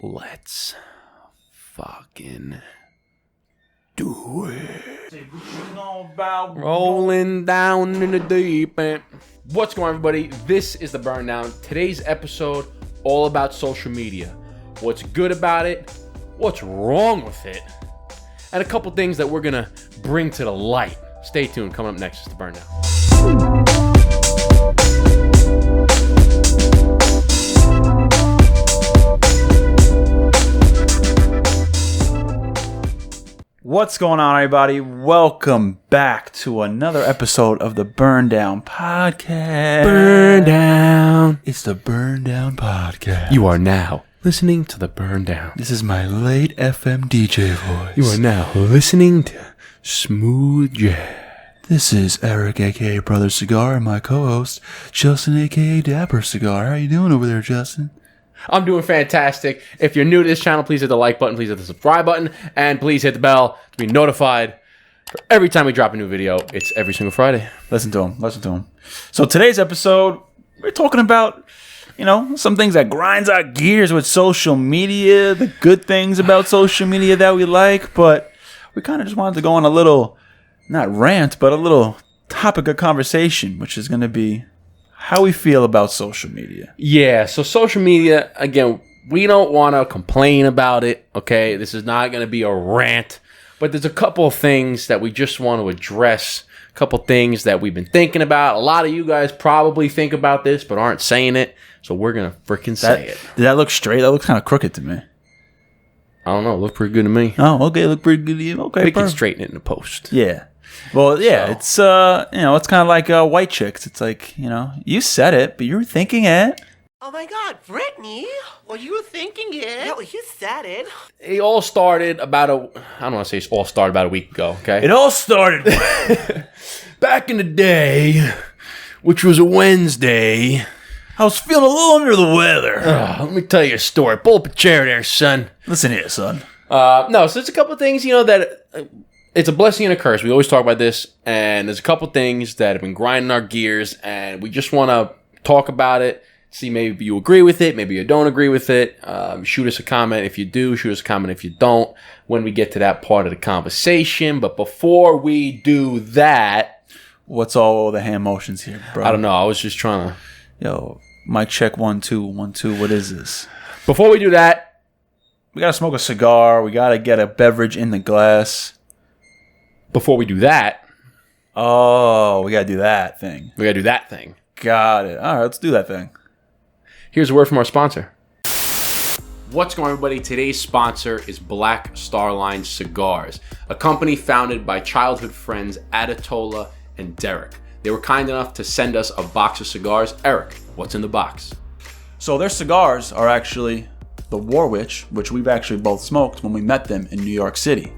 Let's fucking do it. Rolling down in the deep end. What's going on, everybody? This is the Burn Down. Today's episode, all about social media. What's good about it? What's wrong with it? And a couple things that we're gonna bring to the light. Stay tuned. Coming up next is the Burn Down. What's going on, everybody? Welcome back to another episode of the Burn Down Podcast. Burn Down. It's the Burn Down Podcast. You are now listening to the Burn Down. This is my late FM DJ voice. You are now listening to Smooth Jazz. This is Eric, a.k.a. Brother Cigar, and my co-host, Justin, a.k.a. Dapper Cigar. How you doing over there, Justin? I'm doing fantastic. If you're new to this channel, please hit the like button, please hit the subscribe button, and please hit the bell to be notified for every time we drop a new video. It's every single Friday. Listen to him. So today's episode, we're talking about, some things that grinds our gears with social media, the good things about social media that we like, but we kind of just wanted to go on a little, not rant, but a little topic of conversation, which is going to be how we feel about social media. Yeah, so social media, again, we don't want to complain about it, okay? This is not going to be a rant, but there's a couple of things that we just want to address, a couple things that we've been thinking about. A lot of you guys probably think about this, but aren't saying it, so we're going to freaking say it. Did that look straight? That looks kind of crooked to me. I don't know, it looked pretty good to me. Oh, okay, look pretty good to you. Okay, We can straighten it in the post. Yeah. Well, yeah, it's it's kind of like white chicks. It's like, you said it, but you were thinking it. Oh my God, Brittany, were you thinking it? Yeah, well, you said it. It all started about I don't want to say it all started about a week ago, okay? It all started back in the day, which was a Wednesday. I was feeling a little under the weather. Let me tell you a story. Pull up a chair there, son. Listen here, son. No, so there's a couple of things, that it's a blessing and a curse. We always talk about this, and there's a couple of things that have been grinding our gears, and we just want to talk about it, see maybe you agree with it, maybe you don't agree with it. Shoot us a comment if you do, shoot us a comment if you don't, when we get to that part of the conversation. But before we do that... What's all the hand motions here, bro? I don't know. I was just trying to... Yo, mic check 1 2 1 2. What is this? Before we do that... We got to smoke a cigar. We got to get a beverage in the glass. Before we do that... Oh, we got to do that thing. We got to do that thing. Got it. All right, let's do that thing. Here's a word from our sponsor. What's going on, everybody? Today's sponsor is Black Starline Cigars, a company founded by childhood friends Adatola and Derek. They were kind enough to send us a box of cigars. Eric, what's in the box? So their cigars are actually the War Witch, which we've actually both smoked when we met them in New York City.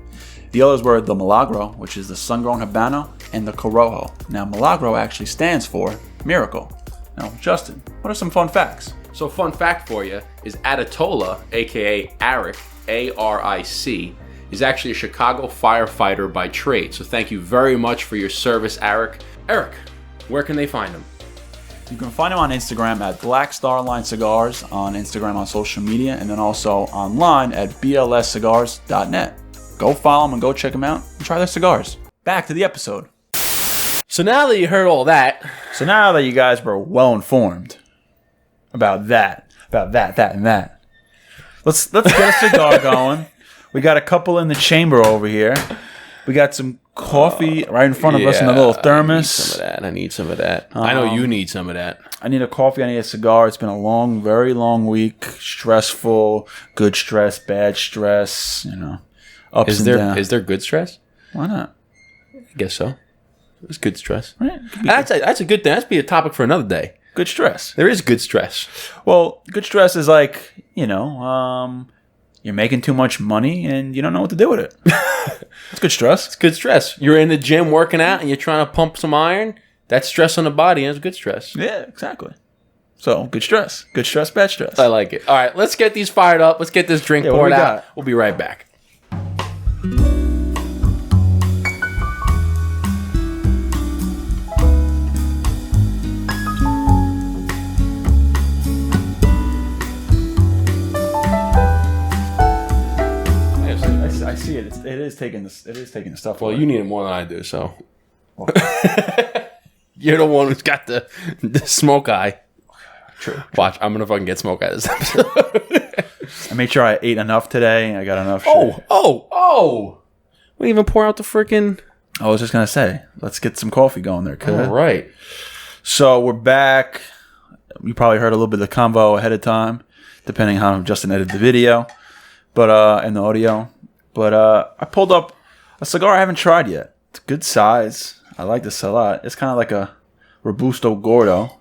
The others were the Milagro, which is the sun-grown Habano, and the Corojo. Now, Milagro actually stands for miracle. Now, Justin, what are some fun facts? So, fun fact for you is Adatola, aka Aric, A-R-I-C, is actually a Chicago firefighter by trade. So, thank you very much for your service, Aric. Eric, where can they find him? You can find him on Instagram at Black Starline Cigars, on Instagram on social media, and then also online at blscigars.net. Go follow them and go check them out and try their cigars. Back to the episode. So now that you heard all that... So now that you guys were well informed about that, and that, let's get a cigar going. We got a couple in the chamber over here. We got some coffee right in front of us in a little thermos. I need some of that. I know you need some of that. I need a coffee. I need a cigar. It's been a long, very long week. Stressful. Good stress. Bad stress. Ups and downs. Is there good stress? Why not? I guess so. It's good stress. Right. That's a good thing. That's be a topic for another day. Good stress. There is good stress. Well, good stress is like, you're making too much money and you don't know what to do with it. That's good stress. It's good stress. You're in the gym working out and you're trying to pump some iron. That's stress on the body and it's good stress. Yeah, exactly. So, good stress. Good stress, bad stress. I like it. All right, let's get these fired up. Let's get this drink poured out. We'll be right back. see it. It is taking the stuff. Well, away. you need it more than I do, so. You're the one who's got the smoke eye. True. Watch, I'm gonna fucking get smoke eye this episode. I made sure I ate enough today. I got enough shit. Oh! We didn't even pour out the freaking... I was just gonna say, let's get some coffee going there, kid. All right. So we're back. You probably heard a little bit of the convo ahead of time, depending on how Justin edited the video, and the audio. But I pulled up a cigar I haven't tried yet. It's a good size. I like this a lot. It's kind of like a Robusto Gordo,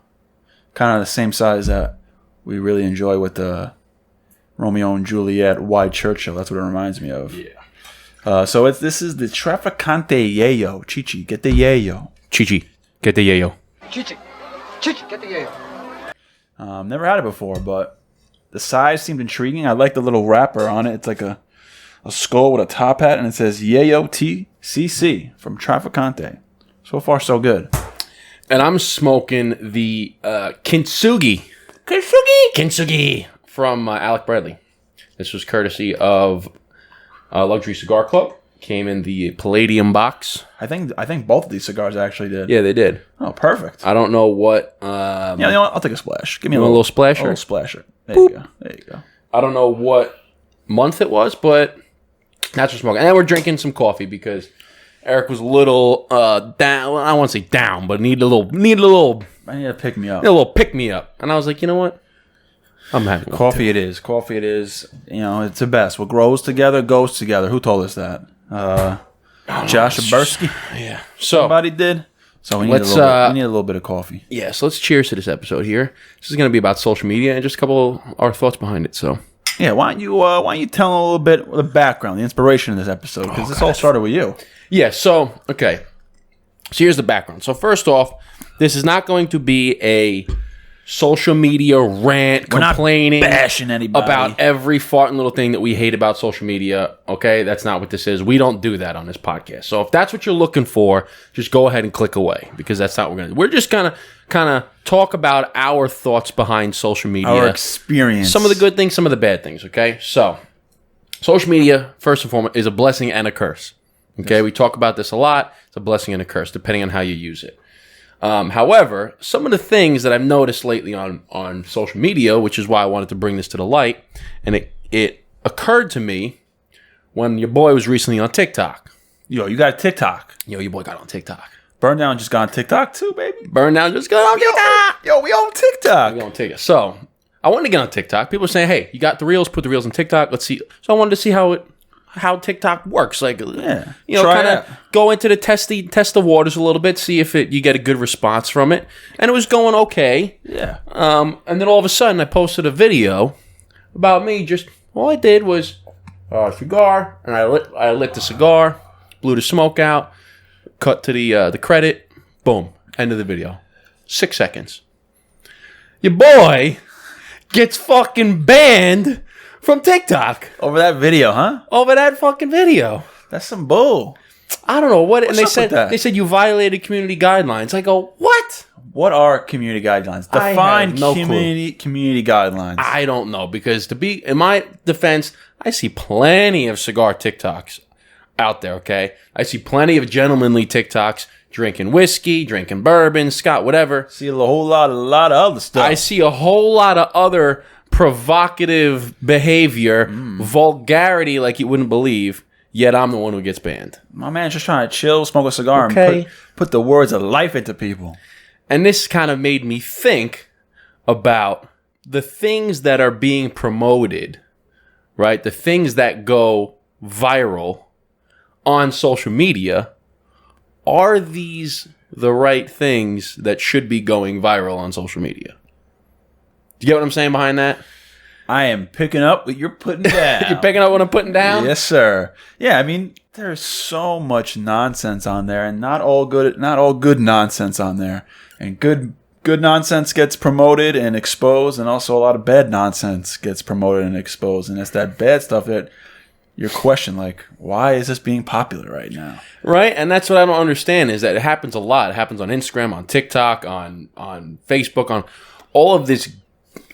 kind of the same size that we really enjoy with the Romeo and Juliet Wide Churchill. That's what it reminds me of. Yeah. So this is the Traficante Yayo. Chichi, get the Yayo. Chichi, get the yayo. Chichi, get the yayo. Never had it before, but the size seemed intriguing. I like the little wrapper on it. It's like a skull with a top hat, and it says Yayo TCC from Traficante. So far, so good. And I'm smoking the Kintsugi from Alec Bradley. This was courtesy of Luxury Cigar Club. Came in the Palladium box. I think both of these cigars actually did. Yeah, they did. Oh, perfect. I don't know what... Yeah, you know what? I'll take a splash. Give me a little splasher? A little splasher. There you go. There you go. I don't know what month it was, but that's what's smoking. And we're drinking some coffee because Eric was a little down. Well, I won't say down, but needed a little. I need to pick me up. A little pick me up, and I was like, you know what? I'm having coffee. It is coffee. It is. You know, it's the best. What grows together goes together. Who told us that? Josh Abersky. Yeah. So somebody did. So we need a little bit of coffee. Yeah. So let's cheers to this episode here. This is going to be about social media and just a couple of our thoughts behind it. So. Yeah, why don't you tell a little bit of the background, the inspiration of this episode? Because this all started with you. Yeah, so here's the background. So first off, this is not going to be a social media rant, complaining, bashing anybody about every farting little thing that we hate about social media. Okay, that's not what this is. We don't do that on this podcast. So if that's what you're looking for, just go ahead and click away because that's not what we're gonna do. We're just gonna kind of talk about our thoughts behind social media, our experience, some of the good things, some of the bad things. Okay, so social media, first and foremost, is a blessing and a curse. Okay, yes. We talk about this a lot. It's a blessing and a curse, depending on how you use it. However, some of the things that I've noticed lately on social media, which is why I wanted to bring this to the light, and it occurred to me when your boy was recently on TikTok. Yo, you got a TikTok. Yo, your boy got on TikTok. Burndown just got on TikTok too, baby. Burndown just got on TikTok. Yo, we on TikTok. We on TikTok. So, I wanted to get on TikTok. People are saying, hey, you got the reels, put the reels on TikTok. Let's see. So, I wanted to see how TikTok works. Like, yeah, you know, kind of go into the test the waters a little bit, see if you get a good response from it. And it was going okay. Yeah. And then all of a sudden, I posted a video about me. Just all I did was a cigar, and I lit the cigar, blew the smoke out, cut to the credit, boom, end of the video. 6 seconds. Your boy gets fucking banned from TikTok. Over that video, huh? Over that fucking video. That's some bull. I don't know what. What's and they said you violated community guidelines. I go, what? What are community guidelines? Define community guidelines. I don't know, because to be in my defense, I see plenty of cigar TikToks out there. Okay, I see plenty of gentlemanly TikToks drinking whiskey, drinking bourbon, Scott, whatever. See a whole lot of other stuff. I see a whole lot of other provocative behavior, vulgarity like you wouldn't believe, yet I'm the one who gets banned. My man's just trying to chill, smoke a cigar, and put the words of life into people. And this kind of made me think about the things that are being promoted, right? The things that go viral on social media. Are these the right things that should be going viral on social media? Do you get what I'm saying behind that? I am picking up what you're putting down. You're picking up what I'm putting down? Yes, sir. Yeah, I mean, there's so much nonsense on there, and not all good nonsense on there. And good nonsense gets promoted and exposed, and also a lot of bad nonsense gets promoted and exposed. And it's that bad stuff that you're questioning, like, why is this being popular right now? Right, and that's what I don't understand, is that it happens a lot. It happens on Instagram, on TikTok, on Facebook, on all of this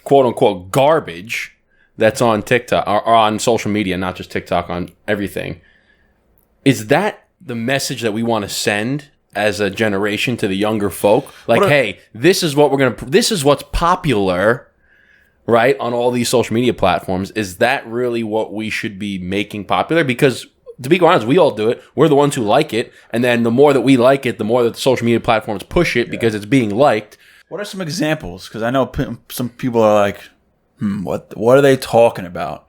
quote-unquote garbage that's on TikTok or on social media, not just TikTok, on everything. is that the message that we want to send as a generation to the younger folk? Like, hey, this is what this is what's popular, right, on all these social media platforms. Is that really what we should be making popular? Because, to be honest, we all do it. We're the ones who like it. And then the more that we like it, the more that the social media platforms push it because it's being liked. What are some examples? Because I know some people are like, what are they talking about?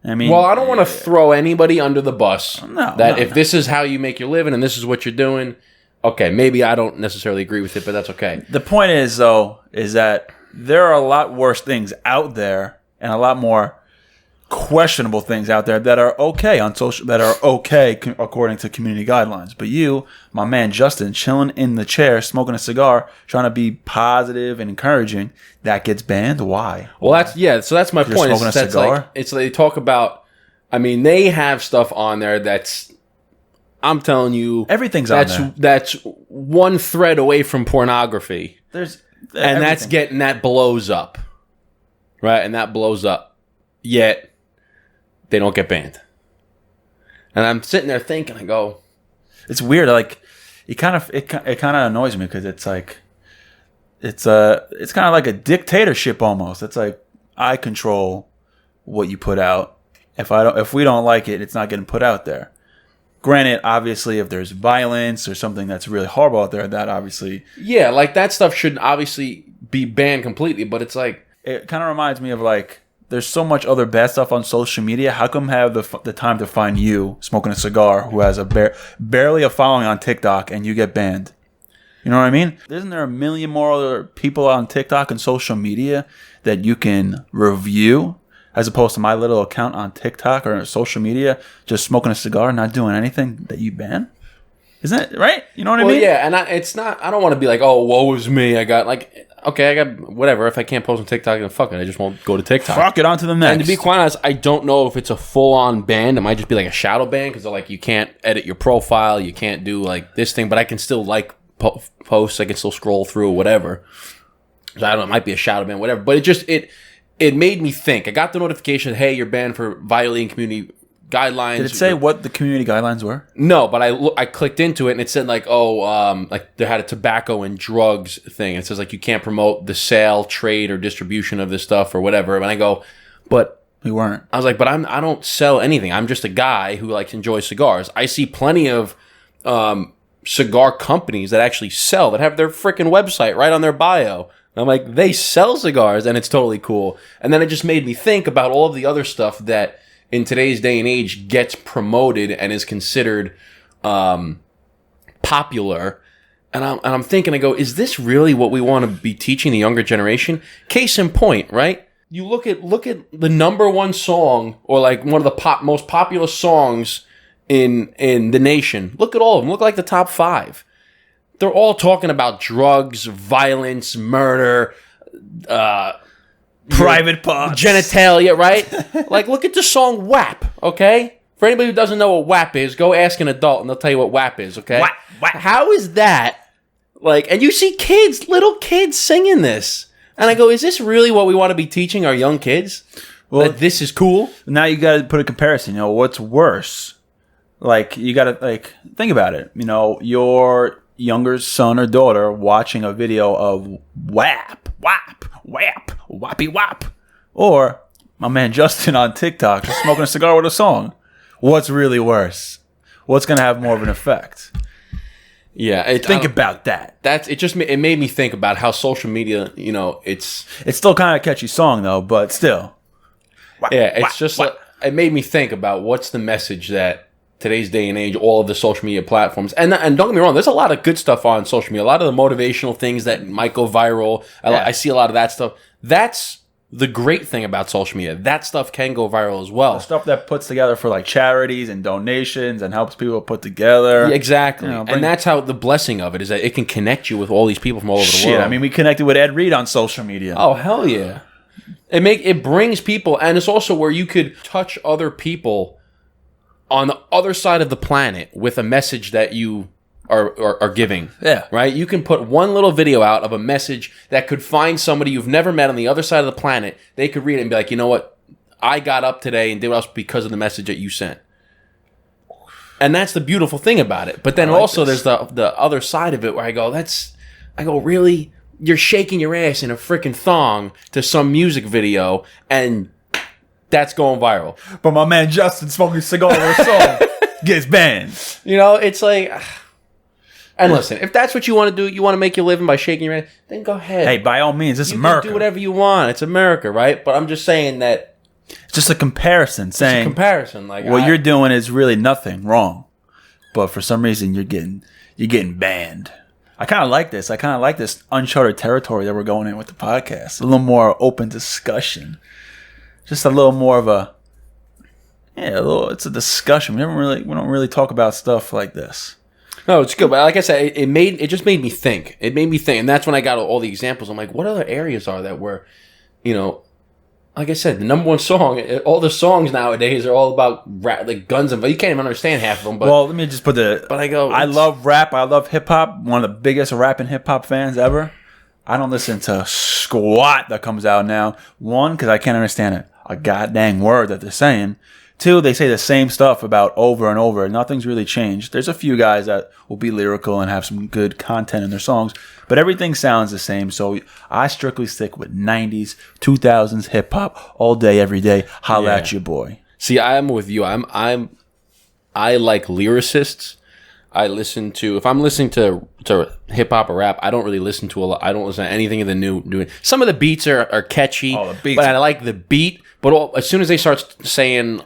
I mean, well, I don't want to throw anybody under the bus. No, if this is how you make your living and this is what you're doing, okay, maybe I don't necessarily agree with it, but that's okay. The point is, though, is that there are a lot worse things out there and a lot more questionable things out there that are okay on social, that are okay according to community guidelines. But you, my man Justin, chilling in the chair, smoking a cigar, trying to be positive and encouraging, that gets banned. Why? Well, so that's my point. Smoking a cigar? Like, it's they talk about. I mean, they have stuff on there that's. I'm telling you, everything's on there. That's one thread away from pornography. That blows up, right? And that blows up. Yet they don't get banned. And I'm sitting there thinking, I go, it's weird. Like it kind of annoys me because it's like it's kind of like a dictatorship almost. It's like I control what you put out. If we don't like it, it's not getting put out there. Granted, obviously, if there's violence or something that's really horrible out there, that obviously... Yeah, like that stuff should obviously be banned completely, but it's like... It kind of reminds me of like, there's so much other bad stuff on social media. How come have the time to find you smoking a cigar who has barely a following on TikTok and you get banned? You know what I mean? Isn't there a million more other people on TikTok and social media that you can review? As opposed to my little account on TikTok or social media, just smoking a cigar, not doing anything that you ban. Isn't it right? You know what I mean? Yeah, and it's not. I don't want to be like, oh, woe is me. I got whatever. If I can't post on TikTok, then fuck it. I just won't go to TikTok. Fuck it, on to the next. And to be quite honest, I don't know if it's a full-on ban. It might just be like a shadow ban because like you can't edit your profile, you can't do like this thing, but I can still like posts. I can still scroll through whatever. So I don't know. It might be a shadow ban, whatever. But it made me think. I got the notification, hey, you're banned for violating community guidelines. Did it say what the community guidelines were? No, but I clicked into it and it said like, like they had a tobacco and drugs thing. It says like you can't promote the sale, trade, or distribution of this stuff or whatever. And I go, but we weren't. I was like, but I don't sell anything. I'm just a guy who like enjoys cigars. I see plenty of cigar companies that actually sell, that have their freaking website right on their bio. I'm like, they sell cigars, and it's totally cool. And then it just made me think about all of the other stuff that in today's day and age gets promoted and is considered popular. And I'm thinking, I go, is this really what we want to be teaching the younger generation? Case in point, right? You look at the number one song, or like one of the most popular songs in the nation. Look at all of them. Look like the top 5. They're all talking about drugs, violence, murder, private parts, genitalia, right? Like, look at the song WAP, okay? For anybody who doesn't know what WAP is, go ask an adult and they'll tell you what WAP is, okay? WAP. How is that? Like, and you see little kids singing this. And I go, is this really what we want to be teaching our young kids? Well, that this is cool? Now you got to put a comparison. You know, what's worse? Like, you got to, like, think about it. You know, your younger son or daughter watching a video of WAP, wappy wap, or my man Justin on TikTok just smoking a cigar with a song. What's really worse? What's going to have more of an effect? Yeah, think about that. It made me think about how social media, you know, it's still kind of a catchy song though, but still. It made me think about what's the message that today's day and age, all of the social media platforms, and don't get me wrong, there's a lot of good stuff on social media, a lot of the motivational things that might go viral. I see a lot of that stuff. That's the great thing about social media. That stuff can go viral as well. The stuff that puts together for like charities and donations and helps people put together. Yeah, exactly. You know, and that's how the blessing of it is, that it can connect you with all these people from all over the world. I mean, we connected with Ed Reed on social media. Oh, hell yeah. It brings people, and it's also where you could touch other people on the other side of the planet with a message that you are giving. Yeah. Right? You can put one little video out of a message that could find somebody you've never met on the other side of the planet. They could read it and be like, you know what? I got up today and did what else because of the message that you sent. And that's the beautiful thing about it. But then also there's the other side of it where I go, really? You're shaking your ass in a freaking thong to some music video, and that's going viral. But my man Justin smoking a cigar with a song gets banned. It's like... And listen, if that's what you want to do, you want to make your living by shaking your ass, then go ahead. Hey, by all means, it's America. You can do whatever you want. It's America, right? But I'm just saying that... It's just a comparison, saying... It's a comparison. Like what you're doing is really nothing wrong. But for some reason, you're getting banned. I kind of like this. I kind of like this uncharted territory that we're going in with the podcast. A little more open discussion. Just a little more of a... it's a discussion. We don't really talk about stuff like this. No, it's good, but like I said, it just made me think. It made me think, and that's when I got all the examples. I'm like, what other areas are that where, like I said, the number one song. All the songs nowadays are all about rap, like guns and. You can't even understand half of them. But, well, let me just put But I love rap. I love hip hop. One of the biggest rap and hip hop fans ever. I don't listen to squat that comes out now. One, because I can't understand a goddamn word that they're saying. Two, they say the same stuff about over and over. Nothing's really changed. There's a few guys that will be lyrical and have some good content in their songs, but everything sounds the same. So I strictly stick with 90s, 2000s hip hop all day, every day. Holla at your boy. See, I'm with you. I like lyricists. If I'm listening to hip hop or rap, I don't really listen to a lot. I don't listen to anything of the new. Some of the beats are catchy, but I like the beat. But as soon as they start saying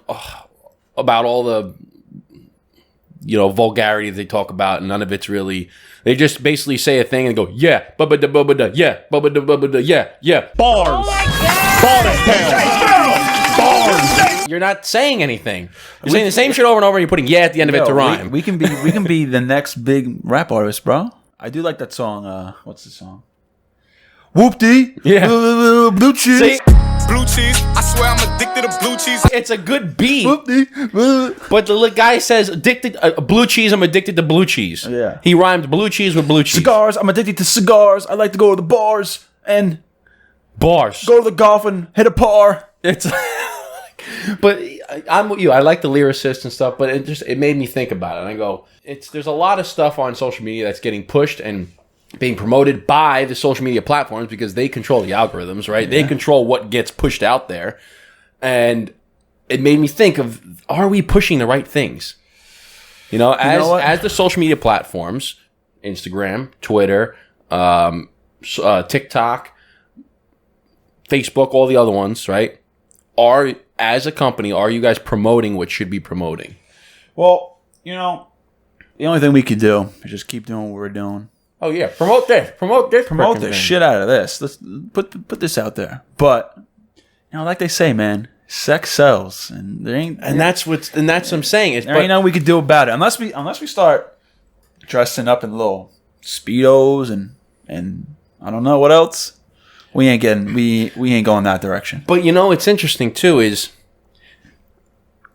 about all the vulgarity they talk about, none of it's really. They just basically say a thing and go, yeah, bubba da bubba da, yeah, bubba da bubba da, yeah, bars, bars. You're not saying anything. You're saying the same shit over and over, and you're putting yeah at the end of it to rhyme. We can be the next big rap artist, bro. I do like that song. What's the song? Whoop-dee. Yeah. Blue cheese. See? Blue cheese. I swear I'm addicted to blue cheese. It's a good beat. Whoop-dee. But the guy says blue cheese, I'm addicted to blue cheese. Yeah. He rhymed blue cheese with blue cheese. Cigars, I'm addicted to cigars. I like to go to the bars and bars. go to the golf and hit a par. It's but I'm with you. I like the lyricists and stuff, but it made me think about it. And I go, there's a lot of stuff on social media that's getting pushed and being promoted by the social media platforms because they control the algorithms, right? Yeah. They control what gets pushed out there. And it made me think of, are we pushing the right things? As the social media platforms, Instagram, Twitter, TikTok, Facebook, all the other ones, right? As a company, are you guys promoting what should be promoting? Well, the only thing we could do is just keep doing what we're doing. Oh yeah, promote this, promote the shit out of this. Let's put this out there. But like they say, man, sex sells, and there ain't. And that's what I'm saying. There ain't nothing we could do about it unless we start dressing up in little speedos and I don't know what else. We ain't going that direction. But it's interesting too is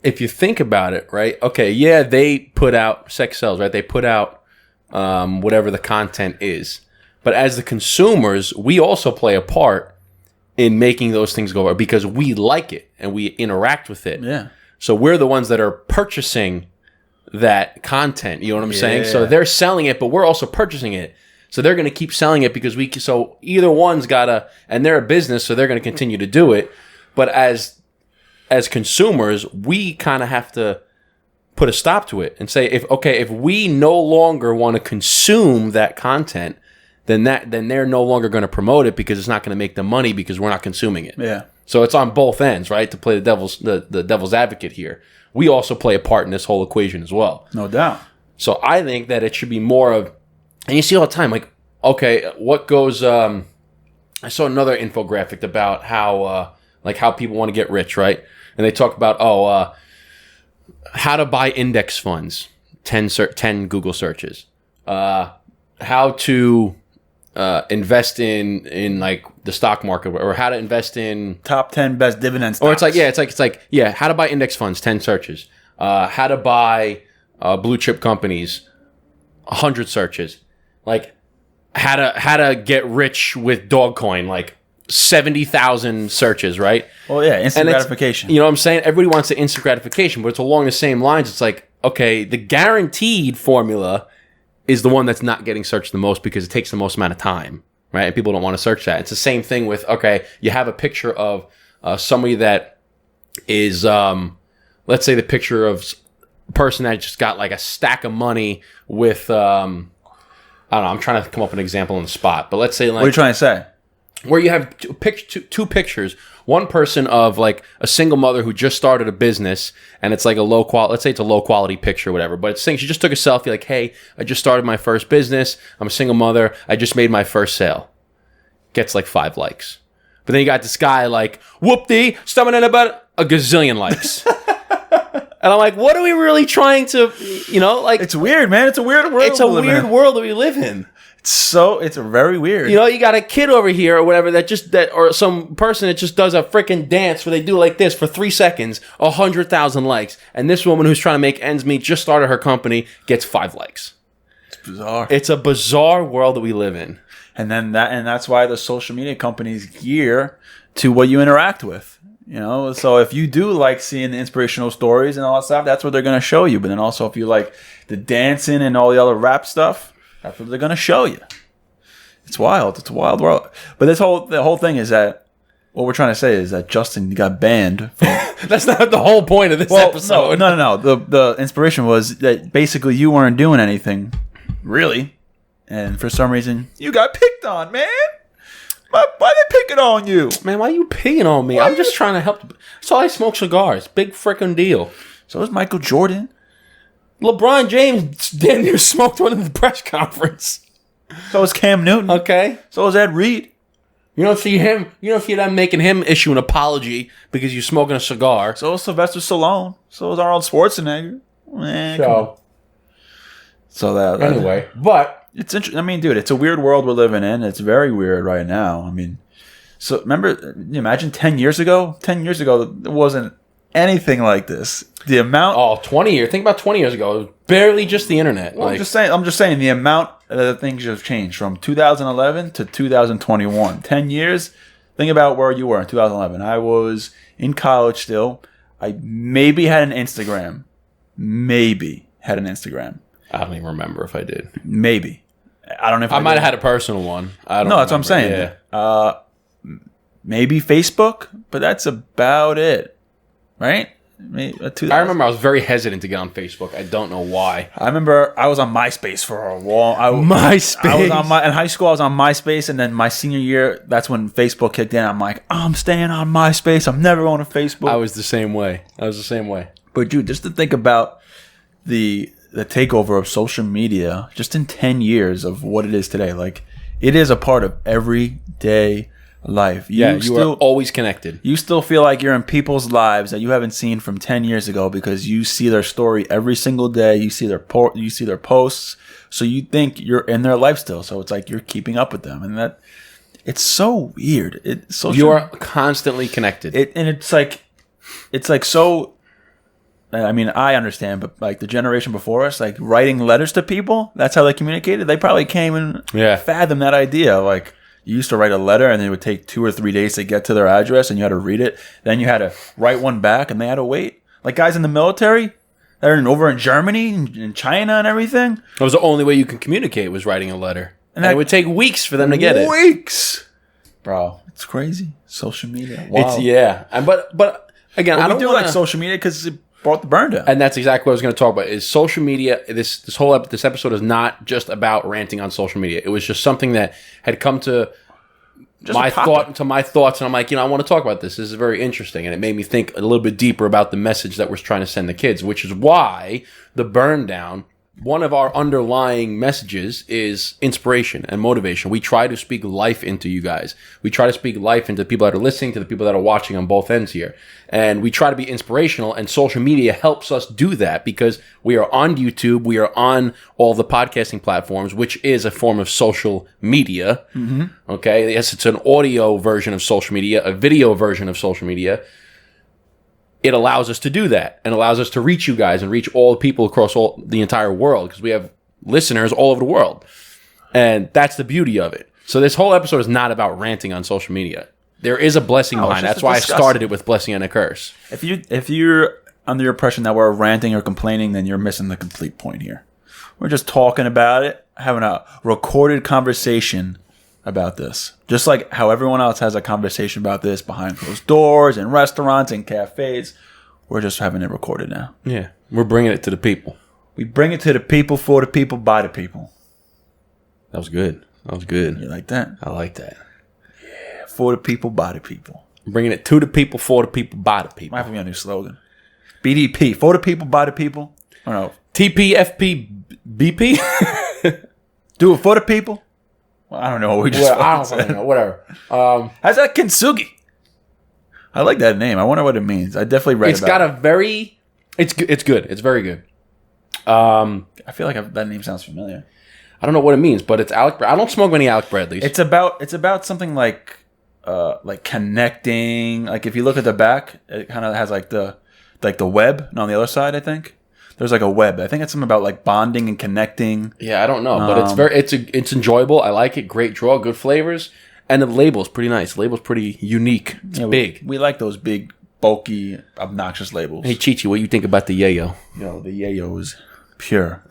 if you think about it, right? Okay, yeah, they put out sex sells, right? They put out whatever the content is. But as the consumers, we also play a part in making those things go because we like it and we interact with it. Yeah. So we're the ones that are purchasing that content. You know what I'm saying? So they're selling it, but we're also purchasing it. So they're going to keep selling it because so either one's and they're a business, so they're going to continue to do it. But as consumers, we kind of have to put a stop to it and say, if we no longer want to consume that content, then they're no longer going to promote it because it's not going to make them money because we're not consuming it. Yeah. So it's on both ends, right? To play the devil's advocate here. We also play a part in this whole equation as well. No doubt. So I think that it should be more of, and you see all the time, like, okay, what goes, I saw another infographic about how people want to get rich, right? And they talk about, how to buy index funds, 10 Google searches, how to invest in like the stock market, or how to invest in top 10 best dividend stocks. Or it's like how to buy index funds, 10 searches, how to buy blue chip companies, 100 searches, like how to get rich with Dogecoin, like 70,000 searches, right? Well, yeah, instant gratification. You know what I'm saying? Everybody wants the instant gratification, but it's along the same lines. It's like, okay, the guaranteed formula is the one that's not getting searched the most because it takes the most amount of time, right? And people don't want to search that. It's the same thing with, okay, you have a picture of somebody that is, let's say the picture of a person that just got like a stack of money with, I don't know, I'm trying to come up with an example on the spot, but let's say like... What are you trying to say? Where you have two pictures, one person of like a single mother who just started a business, and it's like a low quality, let's say it's a low quality picture or whatever, but it's saying she just took a selfie like, hey, I just started my first business, I'm a single mother, I just made my first sale. Gets like 5 likes. But then you got this guy like, whoop-dee, stumbling about a gazillion likes. And I'm like, what are we really trying to, like... It's weird, man. It's a weird world. It's a weird world that we live in. It's very weird. You got a kid over here or whatever or some person that just does a freaking dance where they do like this for 3 seconds, 100,000 likes. And this woman who's trying to make ends meet, just started her company, gets 5 likes. It's bizarre. It's a bizarre world that we live in. And that's why the social media companies gear to what you interact with. So if you do like seeing the inspirational stories and all that stuff, that's what they're going to show you. But then also if you like the dancing and all the other rap stuff, that's what they're going to show you. It's wild. It's a wild world. But the whole thing is that what we're trying to say is that Justin got banned from... That's not the whole point of this episode. No. The inspiration was that basically you weren't doing anything, really. And for some reason, you got picked on, man. Why they picking on you? Man, why are you picking on me? I'm just trying to help. So I smoke cigars. Big freaking deal. So is Michael Jordan. LeBron James damn near smoked one at the press conference. So is Cam Newton. Okay. So is Ed Reed. You don't see them making him issue an apology because you're smoking a cigar. So is Sylvester Stallone. So is Arnold Schwarzenegger. Man, so that anyway, but it's interesting. I mean, dude, it's a weird world we're living in. It's very weird right now. I mean, so imagine 10 years ago? 10 years ago, there wasn't anything like this. The amount... 20 years. Think about 20 years ago. It was barely just the internet. Well, I'm just saying the amount of things have changed from 2011 to 2021. 10 years. Think about where you were in 2011. I was in college still. I maybe had an Instagram. I don't even remember if I did. Maybe. I don't know if I might have had a personal one. I don't know. That's what I'm saying. Yeah. Maybe Facebook, but that's about it. Right? I remember I was very hesitant to get on Facebook. I don't know why. I remember I was on MySpace for a while. MySpace? I was in high school, I was on MySpace, and then my senior year, that's when Facebook kicked in. I'm like, I'm staying on MySpace. I'm never going to Facebook. I was the same way. But dude, just to think about the takeover of social media just in 10 years of what it is today. Like, it is a part of everyday life. You are always connected. You still feel like you're in people's lives that you haven't seen from 10 years ago because you see their story every single day. You see their posts. So you think you're in their life still. So it's like you're keeping up with them. And it's so weird. You are constantly connected. It's like so... I mean, I understand, but like the generation before us, like writing letters to people, that's how they communicated. They probably came and fathomed that idea. Like, you used to write a letter and it would take 2 or 3 days to get to their address and you had to read it. Then you had to write one back and they had to wait. Like guys in the military that are over in Germany and in China and everything. That was the only way you could communicate was writing a letter. And it would take weeks for them to get it. Weeks! Bro, it's crazy. Social media. Wow. But again, I don't do like social media because it brought the burn down. And that's exactly what I was going to talk about. Is social media. This whole episode is not just about ranting on social media. It was just something that had come to my thoughts, and I'm like, I want to talk about this. This is very interesting, and it made me think a little bit deeper about the message that we're trying to send the kids, which is why the burn down. One of our underlying messages is inspiration and motivation. We try to speak life into you guys. We try to speak life into the people that are listening, to the people that are watching on both ends here. And we try to be inspirational, and social media helps us do that because we are on YouTube. We are on all the podcasting platforms, which is a form of social media. Mm-hmm. Okay. Yes, it's an audio version of social media, a video version of social media. It allows us to do that and allows us to reach you guys and reach all the people across the entire world because we have listeners all over the world. And that's the beauty of it. So this whole episode is not about ranting on social media. There is a blessing behind it. That's why I started it with blessing and a curse. If you're under your impression that we're ranting or complaining, then you're missing the complete point here. We're just talking about it, having a recorded conversation about this. Just like how everyone else has a conversation about this behind closed doors, in restaurants, and cafes. We're just having it recorded now. Yeah. We're bringing it to the people. We bring it to the people, for the people, by the people. That was good. That was good. You like that? I like that. Yeah, for the people, by the people. Bringing it to the people, for the people, by the people. Might have to be a new slogan. BDP, for the people, by the people. I don't know. TPFP BP? Do it for the people? Well, I don't know what we just I don't fucking know. Whatever. How's that Kintsugi? I like that name. I wonder what it means. I definitely read It's about got it. a very... It's good. It's very good. I feel like that name sounds familiar. I don't know what it means, but it's Alec... I don't smoke many Alec Bradleys. It's about something like connecting. Like if you look at the back, it kind of has like the web, and on the other side, I think there's like a web. I think it's something about like bonding and connecting. Yeah, I don't know, but it's enjoyable. I like it. Great draw, good flavors, and the label's pretty nice. The label's pretty unique. It's big. We like those big, bulky, obnoxious labels. Hey, Chi-Chi, what do you think about the yayo? Yo, the yayo is pure.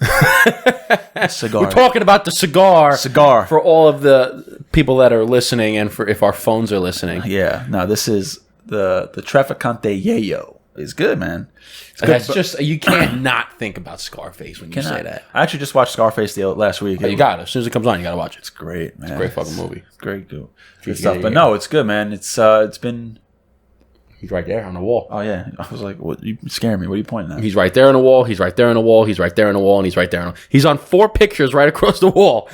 Cigar. We're talking about the cigar. Cigar. For all of the people that are listening, and for if our phones are listening. Yeah. No, this is the Traficante yayo. It's good, man. It's good, That's just you can't not think about Scarface when you say that. I actually just watched Scarface last week. Oh, you got it. As soon as it comes on, you got to watch it. It's great, man. It's a great fucking movie. It's great, good stuff. But no, it's good, man. It's been. He's right there on the wall. Oh yeah, I was like, "What? You scaring me? What are you pointing at?" He's right there on the wall. He's right there on the wall. He's right there on the wall, and he's right there. He's on 4 pictures right across the wall.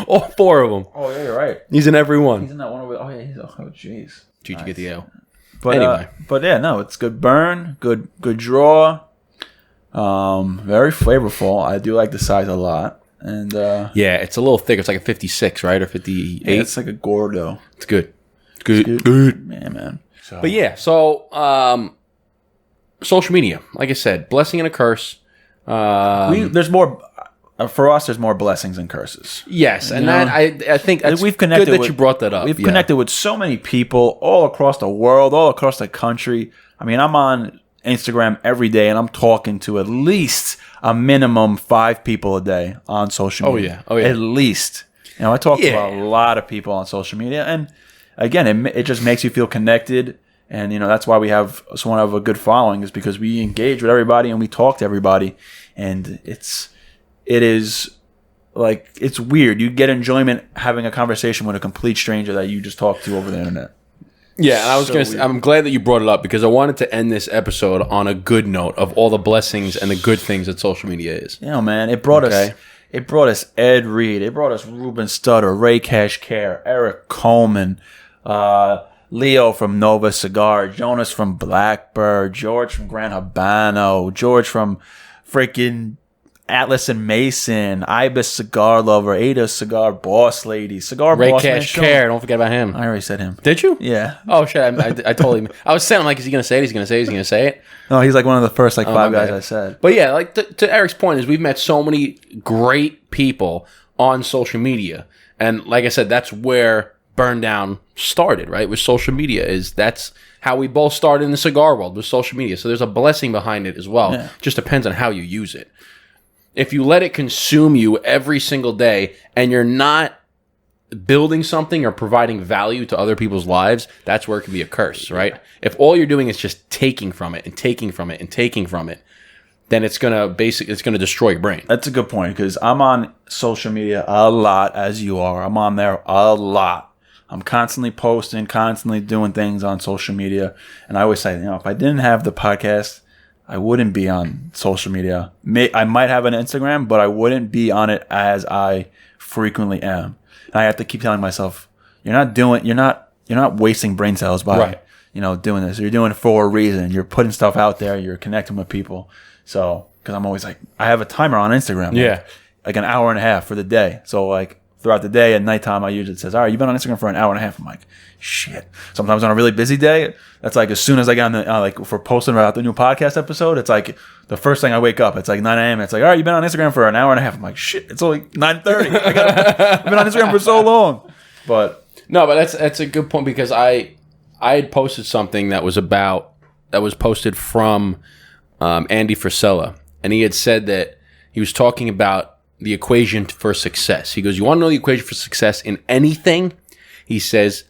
All 4 of them. Oh yeah, you're right. He's in every one. He's in that one over. Oh yeah, jeez. Did you get the ale? But anyway, but yeah, no, it's good burn, good draw, very flavorful. I do like the size a lot, and yeah, it's a little thick. It's like a 56, right, or 58. Yeah, it's like a Gordo. It's good. It's good. Yeah, man. So. But yeah, so social media, like I said, blessing and a curse. There's more. For us, there's more blessings than curses. Yes, and that I think that's we've connected good that you brought that up. We've connected with so many people all across the world, all across the country. I mean, I'm on Instagram every day, and I'm talking to at least a minimum 5 people a day on social media. Oh yeah. At least. I talk to a lot of people on social media, and again, it just makes you feel connected. And that's why we have somewhat of a good following, is because we engage with everybody and we talk to everybody, and it is like, it's weird. You get enjoyment having a conversation with a complete stranger that you just talked to over the internet. Yeah, and I was gonna say, I'm glad that you brought it up, because I wanted to end this episode on a good note of all the blessings and the good things that social media is. Man, it brought us Ed Reed, it brought us Ruben Stutter, Ray Cashcare, Eric Coleman, Leo from Nova Cigar, Jonas from Blackbird, George from Gran Habano, George from freaking Atlas and Mason, Ibis Cigar Lover, Ada Cigar Boss Lady, Cigar Ray Boss Cash Care, don't forget about him. I already said him. Did you? Yeah. Oh shit! I totally. I was saying, like, is he gonna say it? He's gonna say it. He's gonna say it. No, he's like one of the first 5 guys I said. But yeah, like to Eric's point is, we've met so many great people on social media, and like I said, that's where Burn Down started. Right, with social media, that's how we both started in the cigar world, with social media. So there's a blessing behind it as well. Yeah. Just depends on how you use it. If you let it consume you every single day and you're not building something or providing value to other people's lives, that's where it can be a curse, right? If all you're doing is just taking from it and taking from it and taking from it, then it's gonna destroy your brain. That's a good point, because I'm on social media a lot, as you are. I'm on there a lot. I'm constantly posting, constantly doing things on social media, and I always say, if I didn't have the podcast, I wouldn't be on social media. I might have an Instagram, but I wouldn't be on it as I frequently am. And I have to keep telling myself, you're not wasting brain cells by doing this. You're doing it for a reason. You're putting stuff out there. You're connecting with people. So, because I'm always like, I have a timer on Instagram, like an hour and a half for the day. So like throughout the day at nighttime, I usually says, all right, you've been on Instagram for an hour and a half. I'm like, shit. Sometimes on a really busy day, that's like as soon as I get on the like for posting about the new podcast episode, it's like the first thing I wake up. It's like 9 a.m. It's like, all right, you've been on Instagram for an hour and a half. I'm like, shit. It's only 9:30. I've been on Instagram for so long. But that's a good point, because I had posted something that was posted from Andy Frisella, and he had said that he was talking about the equation for success. He goes, you want to know the equation for success in anything? He says,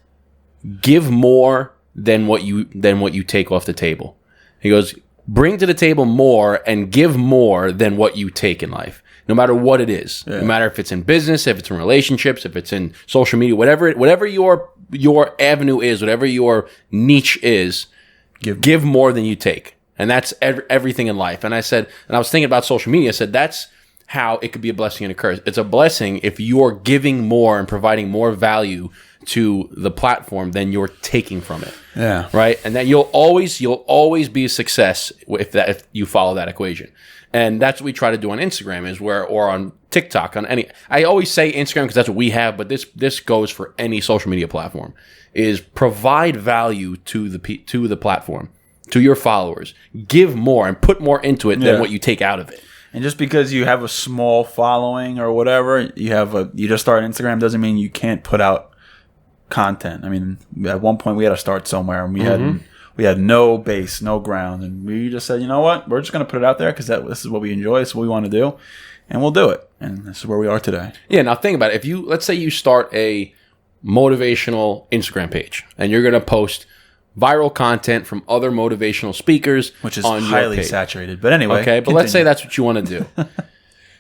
give more than what you take off the table. He goes, bring to the table more and give more than what you take in life, no matter what it is. Yeah. No matter if it's in business, if it's in relationships, if it's in social media, whatever your avenue is, whatever your niche is, give more than you take. And that's everything in life. And I was thinking about social media. I said, that's how it could be a blessing and a curse. It's a blessing if you're giving more and providing more value to the platform than you're taking from it. Yeah. Right? And that you'll always be a success if you follow that equation. And that's what we try to do on Instagram or on TikTok, I always say Instagram because that's what we have, but this goes for any social media platform, is provide value to the platform, to your followers. Give more and put more into it than what you take out of it. And just because you have a small following or whatever, you just start Instagram doesn't mean you can't put out content. I mean, at one point we had to start somewhere, and we had no base, no ground, and we just said, you know what, we're just going to put it out there because this is what we enjoy, this is what we want to do, and we'll do it. And this is where we are today. Yeah. Now think about it. Let's say you start a motivational Instagram page, and you're going to post viral content from other motivational speakers, which is on highly your page. Saturated. But anyway, okay. But let's say that's what you want to do.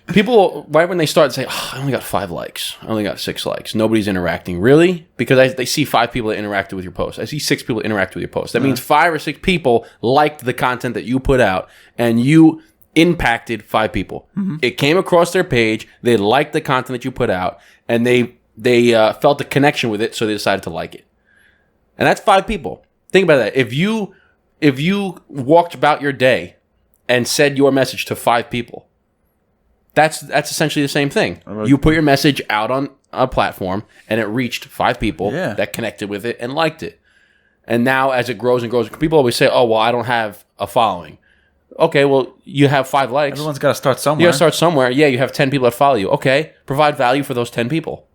People, right when they start, say, I only got 5 likes. I only got 6 likes. Nobody's interacting. Really? Because they see 5 people that interacted with your post. I see 6 people that interacted with your post. That means 5 or 6 people liked the content that you put out, and you impacted 5 people. Mm-hmm. It came across their page. They liked the content that you put out, and they felt a connection with it, so they decided to like it. And that's 5 people. Think about that. If you walked about your day and said your message to 5 people, that's essentially the same thing. You put your message out on a platform, and it reached 5 people that connected with it and liked it. And now, as it grows and grows, people always say, "Oh, well, I don't have a following." Okay, well, you have 5 likes. Everyone's got to start somewhere. You got to start somewhere. Yeah, you have 10 people that follow you. Okay, provide value for those 10 people,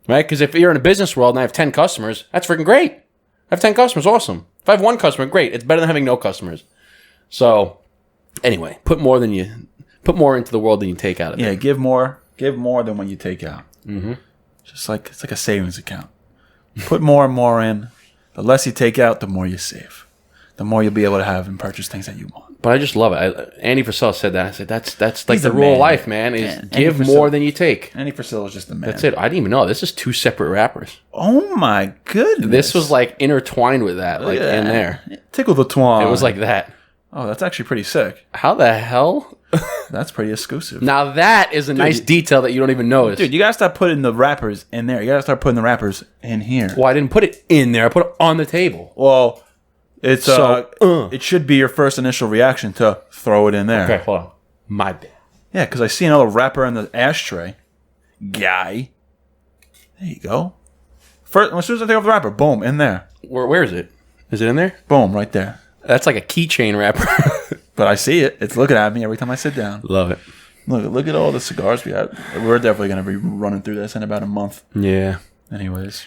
right? Because if you're in a business world and I have 10 customers, that's freaking great. I have 10 customers, awesome. If I have 1 customer, great. It's better than having no customers. So, anyway, put more into the world than you take out of it. Yeah, give more than what you take out. Mm-hmm. It's like a savings account. Put more and more in. The less you take out, the more you save. The more you'll be able to have and purchase things that you want. But I just love it. Andy Frisella said that. I said that's like the rule of life, man. Is give more than you take. Andy Frisella is just the man. That's it. I didn't even know this is 2 separate rappers. Oh my goodness! This was like intertwined with that, like in there. Tickle the twine. It was like that. Oh, that's actually pretty sick. How the hell? That's pretty exclusive. Now that is a nice detail that you don't even notice. Dude, you gotta start putting the rappers in there. You gotta start putting the rappers in here. Well, I didn't put it in there. I put it on the table. Well, it's it should be your first initial reaction to throw it in there. Okay, hold on. My bad. Yeah, because I see another rapper in the ashtray. Guy. There you go. First, as soon as I take off the rapper, boom, in there. Where is it? Is it in there? Boom, right there. That's like a keychain wrapper. But I see it. It's looking at me every time I sit down. Love it. Look at all the cigars we have. We're definitely going to be running through this in about a month. Yeah. Anyways.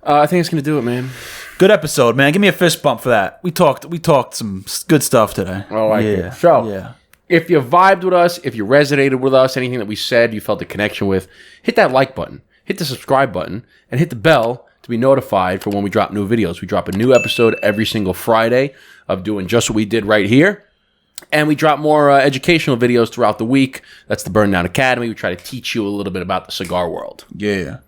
I think it's going to do it, man. Good episode, man. Give me a fist bump for that. We talked some good stuff today. I like it. So, if you vibed with us, if you resonated with us, anything that we said, you felt a connection with, hit that like button, hit the subscribe button, and hit the bell to be notified for when we drop new videos. We drop a new episode every single Friday of doing just what we did right here. And we drop more educational videos throughout the week. That's the Burn Down Academy. We try to teach you a little bit about the cigar world. Yeah.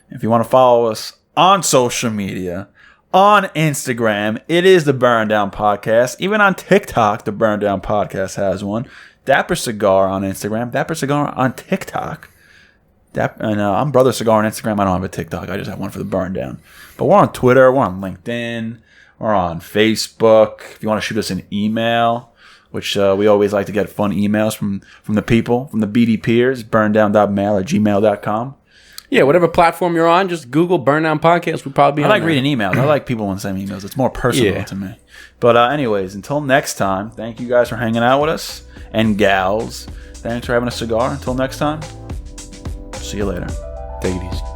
If you want to follow us on social media, on Instagram, it is the Burn Down Podcast. Even on TikTok, the Burn Down Podcast has one. Dapper Cigar on Instagram. Dapper Cigar on TikTok. I'm Brother Cigar on Instagram. I don't have a TikTok. I just have one for the Burn Down. But we're on Twitter. We're on LinkedIn. We're on Facebook. If you want to shoot us an email, which we always like to get fun emails from the people, from the BDPers, burndown.mail at gmail.com. Yeah, whatever platform you're on, just Google Burn Down Podcast. We'll probably be on I like there. reading emails. I like people when send me emails. It's more personal to me. But anyways, until next time, thank you guys for hanging out with us. And gals, thanks for having a cigar. Until next time, see you later. Take it easy.